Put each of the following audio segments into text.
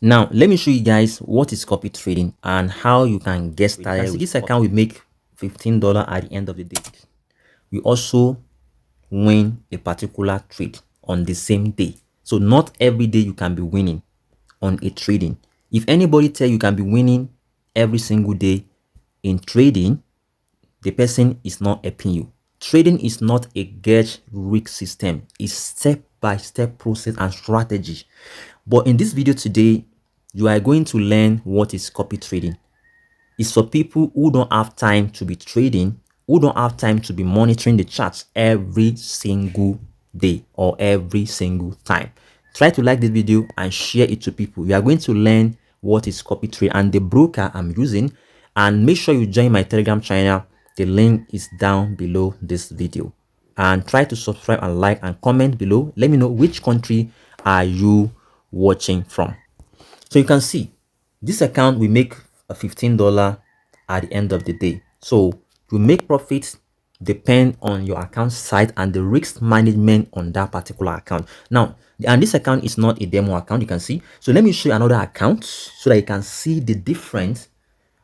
Now, let me show you guys what is copy trading and how you can get started. See, this account will make $15 at the end of the day. We also win a particular trade on the same day. So not every day you can be winning on a trading. If anybody tell you can be winning every single day in trading, the person is not helping you. Trading is not a gauge risk system. It's step-by-step process and strategy. But in this video today, you are going to learn what is copy trading. It's for people who don't have time to be trading, who don't have time to be monitoring the charts every single day or every single time. Try to like this video and share it to people. You are going to learn what is copy trade and the broker I'm using, and make sure you join my Telegram channel. The link is down below this video, and try to subscribe and like and comment below. Let me know which country are you watching from. So you can see this account will make a $15 at the end of the day. So to make profits depend on your account size and the risk management on that particular account. Now, and this account is not a demo account, you can see. So let me show you another account so that you can see the difference,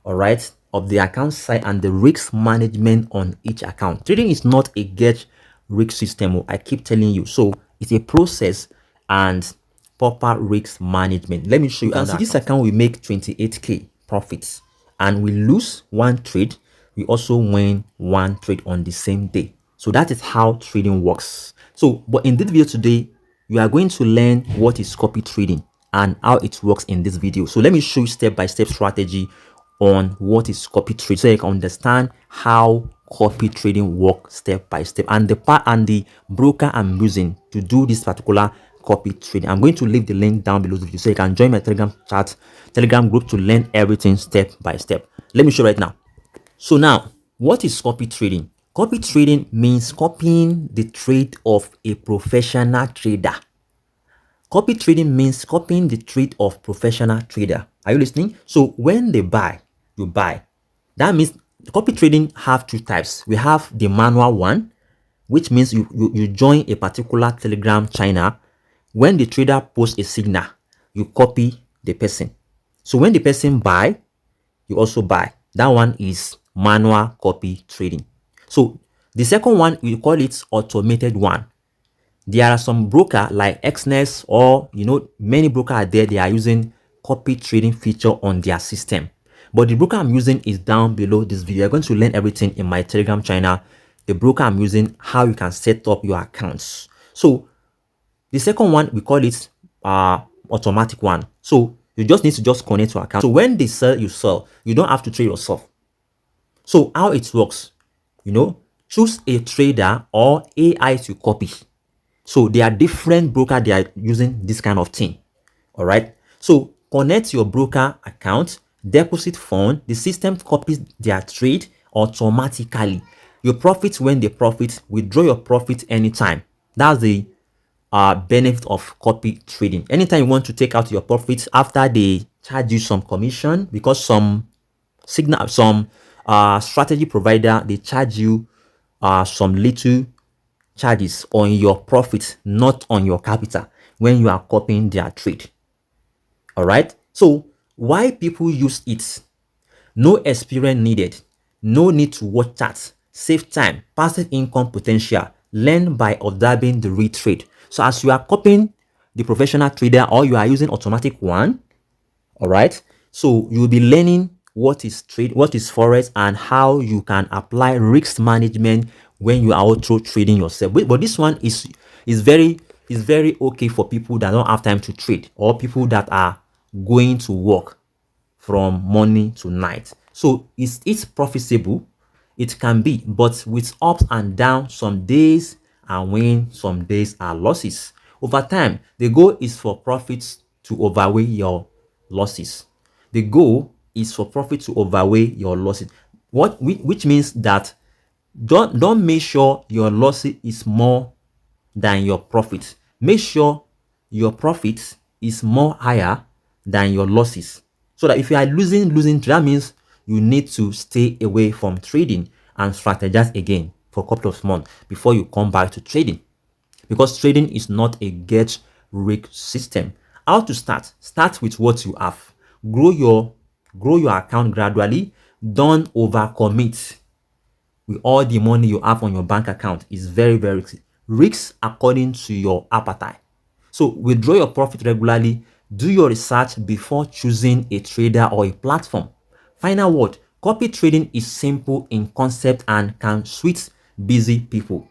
all right, of the account size and the risk management on each account. Trading is not a get risk system, I keep telling you. So it's a process and proper risk management. Let me show you. You can see this account will make 28k profits, and we lose one trade, we also win one trade on the same day. So that is how trading works. So but in this video today, you are going to learn what is copy trading and how it works in this video. So let me show you step-by-step strategy on what is copy trade, so you can understand how copy trading works step by step, and the part and the broker I'm using to do this particular copy trading. I'm going to leave the link down below the video so you can join my telegram group to learn everything step by step. Let me show you right now. So now, what is copy trading? Copy trading means copying the trade of a professional trader. Copy trading means copying the trade of professional trader. Are you listening? So when they buy, you buy. That means copy trading have two types. We have the manual one, which means you join a particular Telegram channel. When the trader posts a signal, you copy the person. So when the person buy, you also buy. That one is manual copy trading. So the second one, we call it automated one. There are some broker like Xness, or many broker are there, they are using copy trading feature on their system. But the broker I'm using is down below this video. You're going to learn everything in my Telegram channel. The broker I'm using, how you can set up your accounts. So the second one, we call it automatic one. So you just need to just connect to account. So when they sell, you sell. You don't have to trade yourself. So how it works, choose a trader or AI to copy. So there are different brokers, they are using this kind of thing. All right. So connect your broker account, deposit fund, the system copies their trade automatically. Your profits when they profit, withdraw your profit anytime. That's the benefit of copy trading. Anytime you want to take out your profits after they charge you some commission, because some strategy provider, they charge you some little charges on your profit, not on your capital, when you are copying their trade. All right. So why people use it? No experience needed, no need to watch charts, save time, passive income potential, learn by observing the real trade. So as you are copying the professional trader or you are using automatic one, all right, so you'll be learning what is trade, what is forex, and how you can apply risk management when you are also trading yourself. But this one is very okay for people that don't have time to trade, or people that are going to work from morning to night. So it's profitable, it can be, but with ups and downs. Some days are win, some days are losses. Over time, the goal is for profits to overweigh your losses. The goal is for profit to overweigh your losses. Which means that don't make sure your losses is more than your profit. Make sure your profit is more higher than your losses. So that if you are losing, that means you need to stay away from trading and strategize again for a couple of months before you come back to trading. Because trading is not a get rich system. How to start? Start with what you have. Grow your account gradually. Don't overcommit with all the money you have on your bank account. Is very, very risky. Risks according to your appetite. So withdraw your profit regularly. Do your research before choosing a trader or a platform. Final word: copy trading is simple in concept and can suit busy people.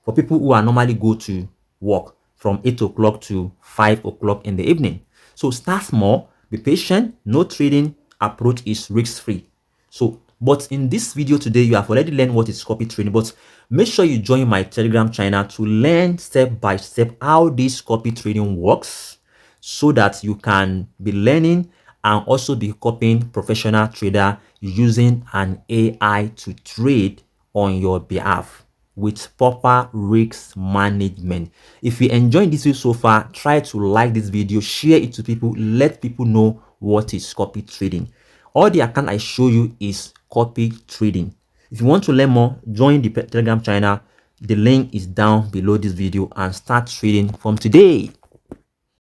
For people who are normally go to work from 8 o'clock to 5 o'clock in the evening. So start small, be patient. No trading approach is risk-free. So, but in this video today, you have already learned what is copy trading, but make sure you join my Telegram channel to learn step by step how this copy trading works, so that you can be learning and also be copying professional trader using an AI to trade on your behalf with proper risk management. If you enjoyed this video so far, try to like this video, share it to people, let people know what is copy trading. All the account I show you is copy trading. If you want to learn more, join the Telegram channel. The link is down below this video and start trading from today.